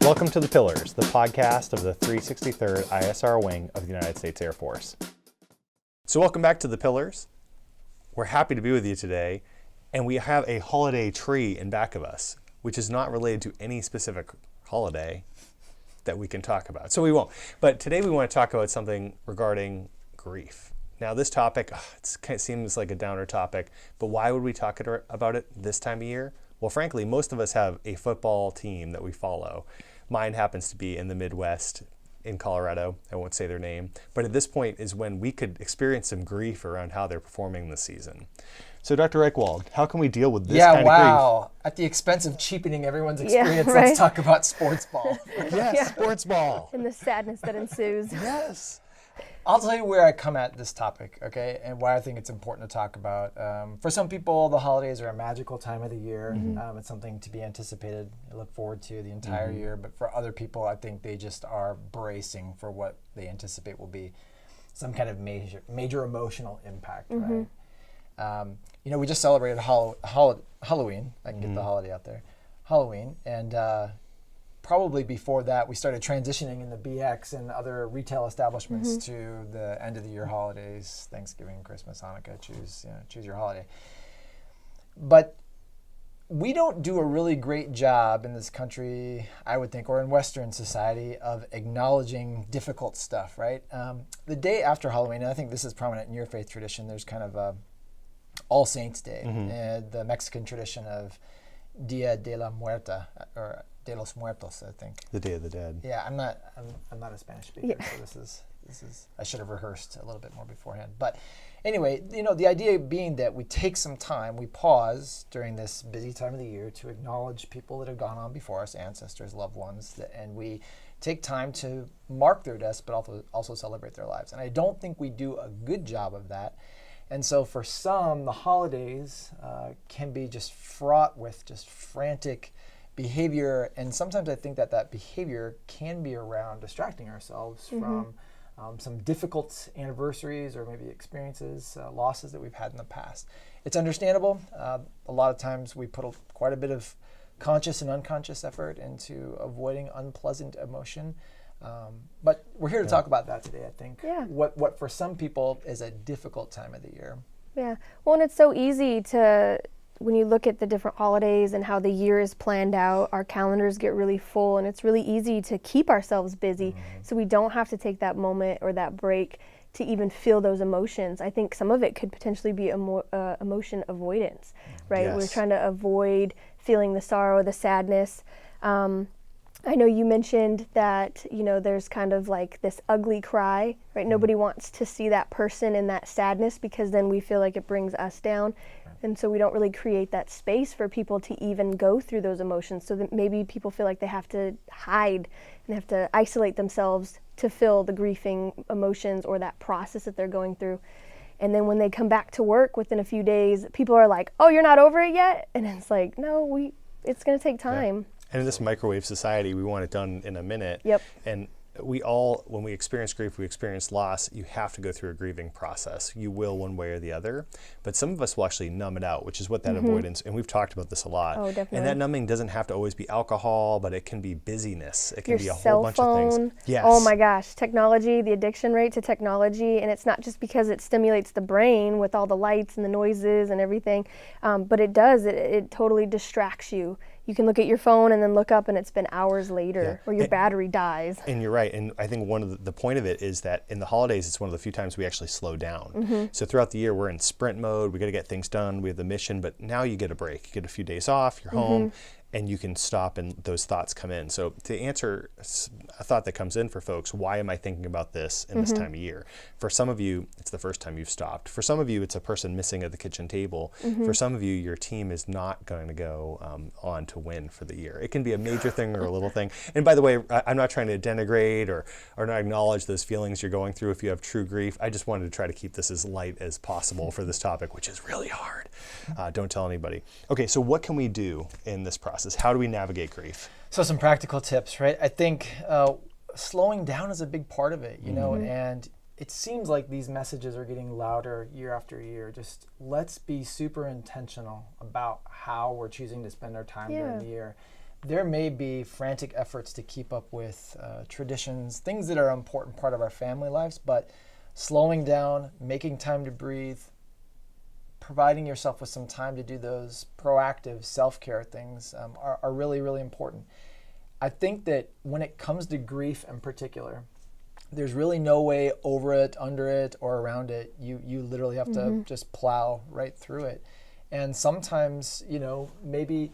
Welcome to The Pillars, the podcast of the 363rd ISR Wing of the United States Air Force. So welcome back to The Pillars. We're happy to be with you today, and we have a holiday tree in back of us, which is not related to any specific holiday that we can talk about. So we won't. But today we want to talk about something regarding grief. Now this topic, it seems like a downer topic, but why would we talk about it this time of year? Well, frankly, most of us have a football team that we follow. Mine happens to be in the Midwest in Colorado. I won't say their name, but at this point is when we could experience some grief around how they're performing this season. So Dr. Reichwald, how can we deal with this kind of grief? At the expense of cheapening everyone's experience, let's talk about sports ball. Yes, sports ball. And the sadness that ensues. Yes. I'll tell you where I come at this topic, okay, and why I think it's important to talk about. For some people, the holidays are a magical time of the year. Mm-hmm. It's something to be anticipated, look forward to the entire year. But for other people, I think they just are bracing for what they anticipate will be some kind of major emotional impact, right? We just celebrated Halloween. I can get the holiday out there. Halloween, and probably before that, we started transitioning in the BX and other retail establishments to the end of the year holidays, Thanksgiving, Christmas, Hanukkah, choose your holiday. But we don't do a really great job in this country, I would think, or in Western society, of acknowledging difficult stuff, right? The day after Halloween, and I think this is prominent in your faith tradition, there's kind of a All Saints Day, the Mexican tradition of Dia de la Muerta, or De los Muertos, I think. The Day of the Dead. Yeah, I'm not a Spanish speaker, so this is I should have rehearsed a little bit more beforehand. But anyway, the idea being that we take some time, we pause during this busy time of the year to acknowledge people that have gone on before us, ancestors, loved ones, and we take time to mark their deaths, but also celebrate their lives. And I don't think we do a good job of that. And so for some, the holidays can be just fraught with just frantic behavior, and sometimes I think that behavior can be around distracting ourselves from some difficult anniversaries or maybe experiences, losses that we've had in the past. It's understandable. A lot of times we put quite a bit of conscious and unconscious effort into avoiding unpleasant emotion. But we're here to talk about that today, I think. Yeah. What for some people is a difficult time of the year. Yeah. Well, and it's so easy to, when you look at the different holidays and how the year is planned out, our calendars get really full, and it's really easy to keep ourselves busy so we don't have to take that moment or that break to even feel those emotions. I think some of it could potentially be emotion avoidance, right? Yes. We're trying to avoid feeling the sorrow, the sadness. I know you mentioned that, there's kind of like this ugly cry, right? Nobody wants to see that person in that sadness because then we feel like it brings us down. And so we don't really create that space for people to even go through those emotions. So that maybe people feel like they have to hide and have to isolate themselves to feel the grieving emotions or that process that they're going through. And then when they come back to work within a few days, people are like, "Oh, you're not over it yet?" And it's like, no, it's going to take time. Yeah. And in this microwave society, we want it done in a minute. Yep. And we all, when we experience grief, we experience loss, you have to go through a grieving process. You will one way or the other. But some of us will actually numb it out, which is what that avoidance, and we've talked about this a lot. Oh, definitely. And that numbing doesn't have to always be alcohol, but it can be busyness. It can Your be a cell whole bunch phone. of things. Yes. Oh my gosh, technology, the addiction rate to technology, and it's not just because it stimulates the brain with all the lights and the noises and everything, but it does, it totally distracts you. You can look at your phone and then look up and it's been hours later, or your battery dies. And you're right. And I think one of the point of it is that in the holidays, it's one of the few times we actually slow down. So throughout the year, we're in sprint mode. We got to get things done. We have the mission, but now you get a break. You get a few days off. You're home. And you can stop and those thoughts come in. So to answer a thought that comes in for folks, why am I thinking about this in this time of year? For some of you, it's the first time you've stopped. For some of you, it's a person missing at the kitchen table. For some of you, your team is not going to go on to win for the year. It can be a major thing or a little thing. And by the way, I'm not trying to denigrate or not acknowledge those feelings you're going through if you have true grief. I just wanted to try to keep this as light as possible for this topic, which is really hard. Don't tell anybody. Okay, so what can we do in this process? How do we navigate grief? So some practical tips, right? I think slowing down is a big part of it, and it seems like these messages are getting louder year after year. Just let's be super intentional about how we're choosing to spend our time during the year. there may be frantic efforts to keep up with traditions, things that are an important part of our family lives, but slowing down, making time to breathe, providing yourself with some time to do those proactive self-care things are really, really important. I think that when it comes to grief in particular, there's really no way over it, under it, or around it. You literally have to just plow right through it. And sometimes, maybe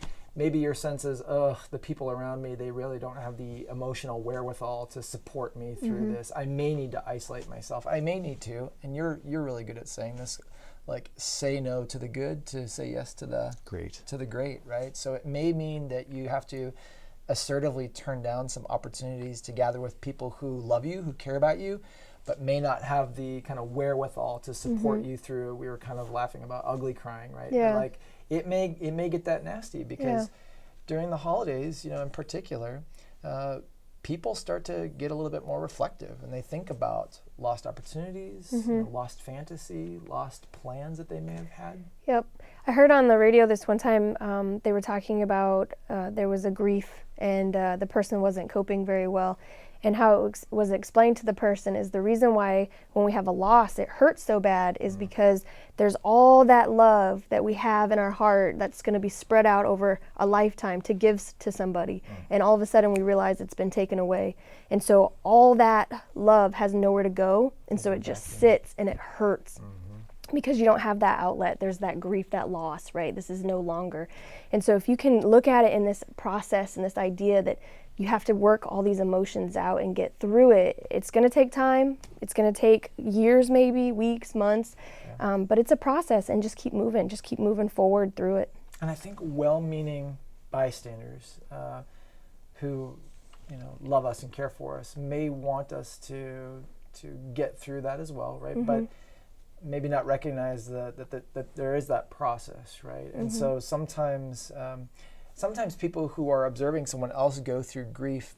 your sense is, the people around me, they really don't have the emotional wherewithal to support me through this. I may need to isolate myself. I may need to, and you're really good at saying this, like say no to the good to say yes to the great, right? So it may mean that you have to assertively turn down some opportunities to gather with people who love you, who care about you, but may not have the kind of wherewithal to support you through. We were kind of laughing about ugly crying, right? Yeah. Like it may get that nasty because during the holidays, in particular, people start to get a little bit more reflective, and they think about lost opportunities, lost fantasy, lost plans that they may have had. Yep. I heard on the radio this one time, they were talking about there was a grief and the person wasn't coping very well. And how it was explained to the person is the reason why when we have a loss, it hurts so bad is because there's all that love that we have in our heart that's going to be spread out over a lifetime to give to somebody. And all of a sudden we realize it's been taken away. And so all that love has nowhere to go. And so it just sits and it hurts. Because you don't have that outlet. There's that grief, that loss, right? This is no longer. And so if you can look at it in this process and this idea that you have to work all these emotions out and get through it, it's going to take time. It's going to take years, maybe weeks, months, but it's a process, and just keep moving forward through it. And I think well-meaning bystanders who love us and care for us may want us to get through that as well, right? But maybe not recognize that there is that process, right? And so sometimes people who are observing someone else go through grief,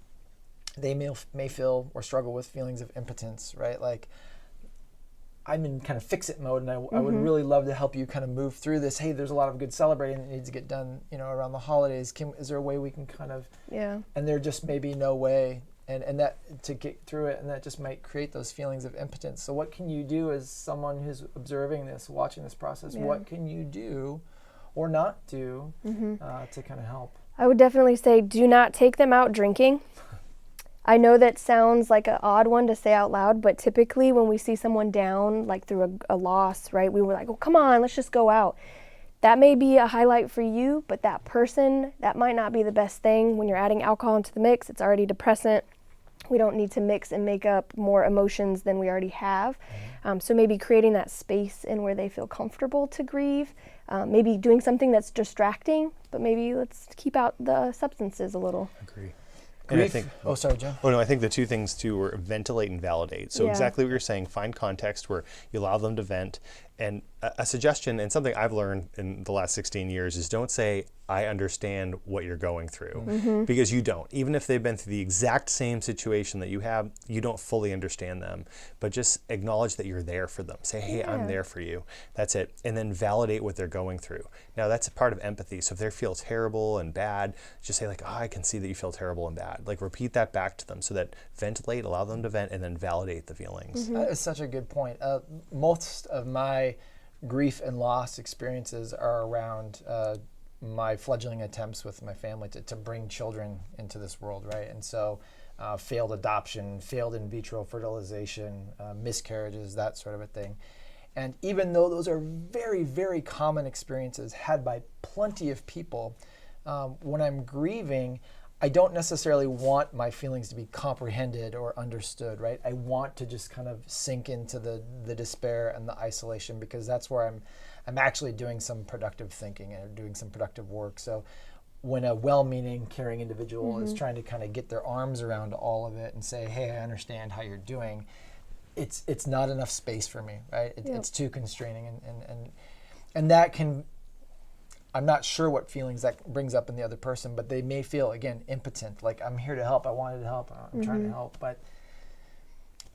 they may feel or struggle with feelings of impotence, right? Like, I'm in kind of fix-it mode, and I would really love to help you kind of move through this. Hey, there's a lot of good celebrating that needs to get done, around the holidays. Is there a way we can kind of? Yeah. And there just may be no way, and that to get through it, and that just might create those feelings of impotence. So what can you do as someone who's observing this, watching this process? Yeah. What can you do or not do to kind of help? I would definitely say do not take them out drinking. I know that sounds like an odd one to say out loud, but typically when we see someone down, like through a loss, right, we were like, oh, come on, let's just go out. That may be a highlight for you, but that person, that might not be the best thing. When you're adding alcohol into the mix, it's already depressant. We don't need to mix and make up more emotions than we already have. So maybe creating that space in where they feel comfortable to grieve, maybe doing something that's distracting, but maybe let's keep out the substances a little. Agree. And I think, sorry, Joe. Oh no, I think the two things too were ventilate and validate. So exactly what you're saying, find context where you allow them to vent. And a suggestion, and something I've learned in the last 16 years, is don't say, I understand what you're going through, because you don't. Even if they've been through the exact same situation that you have, you don't fully understand them. But just acknowledge that you're there for them. Say, hey, I'm there for you. That's it. And then validate what they're going through. Now, that's a part of empathy. So if they feel terrible and bad, just say like, oh, I can see that you feel terrible and bad. Like repeat that back to them so that ventilate, allow them to vent, and then validate the feelings. That is such a good point. Most of my grief and loss experiences are around my fledgling attempts with my family to bring children into this world, right? And so failed adoption, failed in vitro fertilization, miscarriages, that sort of a thing. And even though those are very, very common experiences had by plenty of people, when I'm grieving, I don't necessarily want my feelings to be comprehended or understood, right? I want to just kind of sink into the despair and the isolation, because that's where I'm actually doing some productive thinking and doing some productive work. So when a well-meaning, caring individual is trying to kind of get their arms around all of it and say, hey, I understand how you're doing, it's not enough space for me, right? It's too constraining, and that can, I'm not sure what feelings that brings up in the other person, but they may feel, again, impotent, like I'm here to help, I wanted to help, I'm trying to help. But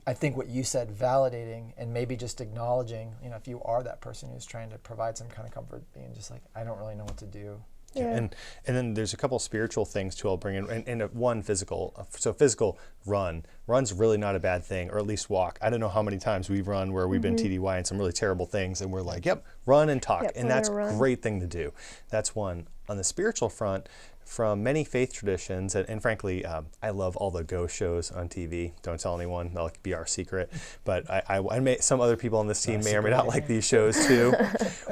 I think what you said, validating and maybe just acknowledging, if you are that person who's trying to provide some kind of comfort, being just like, I don't really know what to do. And then there's a couple spiritual things too I'll bring in, and one physical. So physical, run's really not a bad thing, or at least walk. I don't know how many times we've run where we've been TDY and some really terrible things, and we're like, yep, run and talk, and that's a great thing to do. That's one. On the spiritual front, from many faith traditions, and frankly, I love all the ghost shows on TV. Don't tell anyone; that'll be our secret. But I may, some other people on this team may or may not like these shows too.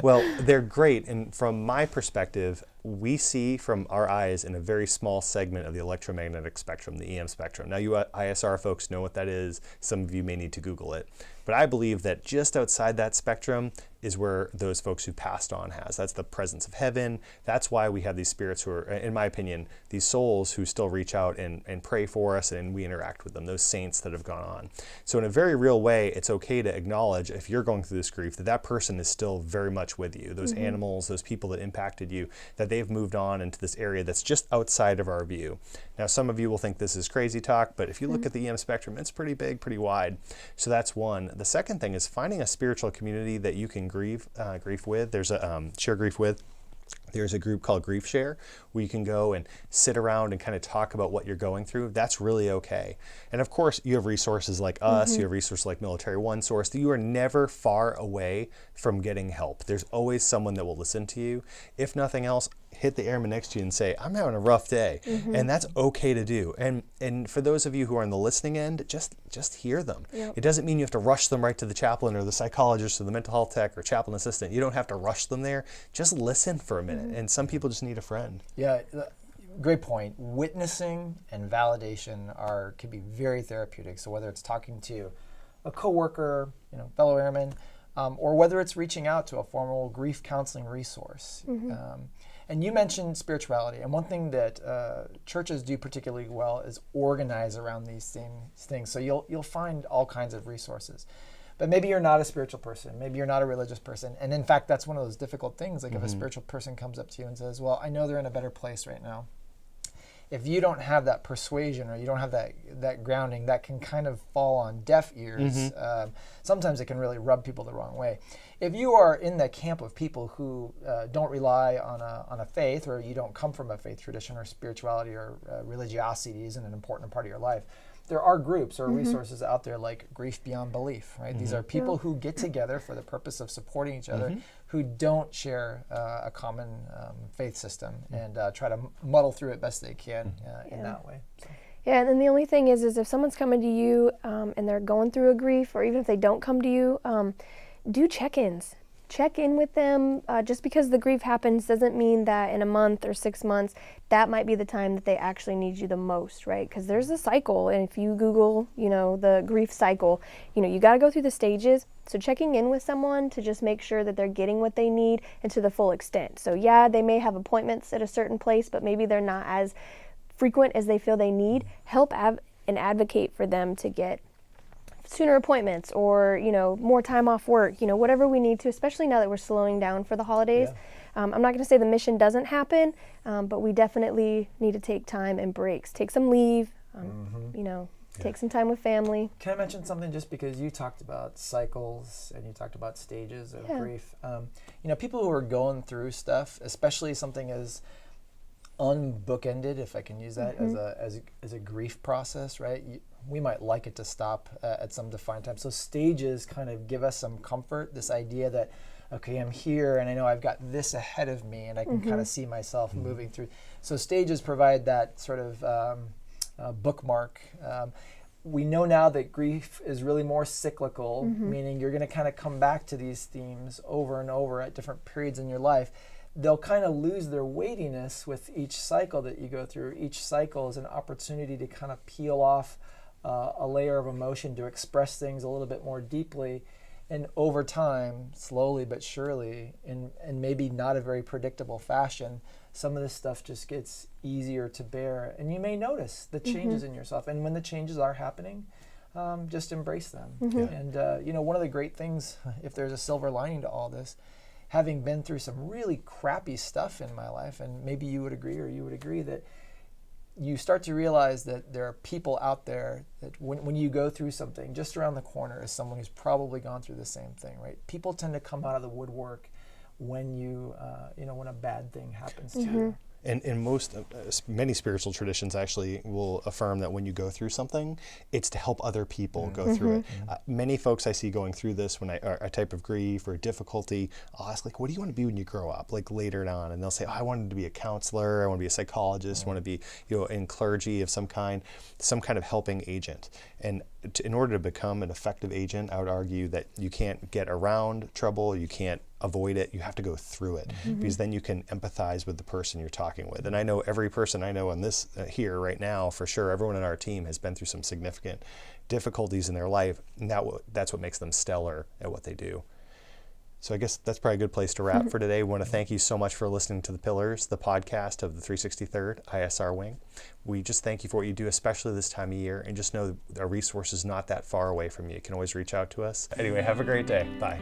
Well, they're great, and from my perspective, we see from our eyes in a very small segment of the electromagnetic spectrum, the EM spectrum. Now, you ISR folks know what that is. Some of you may need to Google it. But I believe that just outside that spectrum is where those folks who passed on has. That's the presence of heaven. That's why we have these spirits who are, in my opinion, these souls who still reach out and pray for us, and we interact with them, those saints that have gone on. So in a very real way, it's okay to acknowledge, if you're going through this grief, that person is still very much with you. Those animals, those people that impacted you, that they've moved on into this area that's just outside of our view. Now, some of you will think this is crazy talk, but if you look at the EM spectrum, it's pretty big, pretty wide. So that's one. The second thing is finding a spiritual community that you can grieve with. There's a share grief with. There's a group called Grief Share where you can go and sit around and kind of talk about what you're going through. That's really okay. And of course, you have resources like us, you have resources like Military One Source. You are never far away from getting help. There's always someone that will listen to you. If nothing else, hit the airman next to you and say, I'm having a rough day. And that's okay to do. And for those of you who are on the listening end, just hear them. It doesn't mean you have to rush them right to the chaplain or the psychologist or the mental health tech or chaplain assistant. You don't have to rush them there. Just listen for a minute. And some people just need a friend. Yeah, great point. Witnessing and validation can be very therapeutic. So whether it's talking to a coworker, fellow airman, or whether it's reaching out to a formal grief counseling resource. And you mentioned spirituality, and one thing that churches do particularly well is organize around these things. So you'll find all kinds of resources. But maybe you're not a spiritual person. Maybe you're not a religious person. And in fact, that's one of those difficult things. Like if a spiritual person comes up to you and says, well, I know they're in a better place right now. If you don't have that persuasion or you don't have that grounding, that can kind of fall on deaf ears. Sometimes it can really rub people the wrong way. If you are in the camp of people who don't rely on a faith, or you don't come from a faith tradition, or spirituality or religiosity isn't an important part of your life, there are groups or resources out there like Grief Beyond Belief, right? These are people who get together for the purpose of supporting each other, who don't share a common faith system, and try to muddle through it best they can in that way. So. Yeah, and then the only thing is if someone's coming to you and they're going through a grief, or even if they don't come to you, do check-ins. Check in with them. Just because the grief happens doesn't mean that in a month or 6 months, that might be the time that they actually need you the most, right? Because there's a cycle, and if you Google, the grief cycle, you got to go through the stages. So checking in with someone to just make sure that they're getting what they need and to the full extent. So yeah, they may have appointments at a certain place, but maybe they're not as frequent as they feel they need. Help and advocate for them to get sooner appointments, or more time off work, whatever we need to, especially now that we're slowing down for the holidays. I'm not going to say the mission doesn't happen, but we definitely need to take time and breaks, take some leave, take some time with family. Can I mention something, just because you talked about cycles and you talked about stages of grief? People who are going through stuff, especially something as unbookended, if I can use that, as a grief process, right? We might like it to stop at some defined time. So stages kind of give us some comfort, this idea that, okay, I'm here and I know I've got this ahead of me and I can kind of see myself moving through. So stages provide that sort of bookmark. We know now that grief is really more cyclical, meaning you're going to kind of come back to these themes over and over at different periods in your life. They'll kind of lose their weightiness with each cycle that you go through. Each cycle is an opportunity to kind of peel off a layer of emotion, to express things a little bit more deeply. And over time, slowly but surely, in maybe not a very predictable fashion, some of this stuff just gets easier to bear. And you may notice the changes in yourself. And when the changes are happening, just embrace them. And one of the great things, if there's a silver lining to all this, having been through some really crappy stuff in my life, and maybe you would agree, or you would agree, that you start to realize that there are people out there that when you go through something, just around the corner is someone who's probably gone through the same thing, right? People tend to come out of the woodwork when you when a bad thing happens to you. And in many spiritual traditions actually will affirm that when you go through something, it's to help other people go through it. Many folks I see going through this when a type of grief or difficulty, I'll ask like, what do you want to be when you grow up? Like later on, and they'll say, oh, I wanted to be a counselor, I want to be a psychologist, I want to be in clergy of some kind of helping agent. And in order to become an effective agent, I would argue that you can't get around trouble, you can't avoid it, you have to go through it, because then you can empathize with the person you're talking with. And I know every person I know on this here right now, for sure, everyone on our team has been through some significant difficulties in their life, and that's what makes them stellar at what they do. So I guess that's probably a good place to wrap for today. We want to thank you so much for listening to The Pillars, the podcast of the 363rd ISR Wing. We just thank you for what you do, especially this time of year, and just know our resource is not that far away from you. You can always reach out to us. Anyway, have a great day. Bye.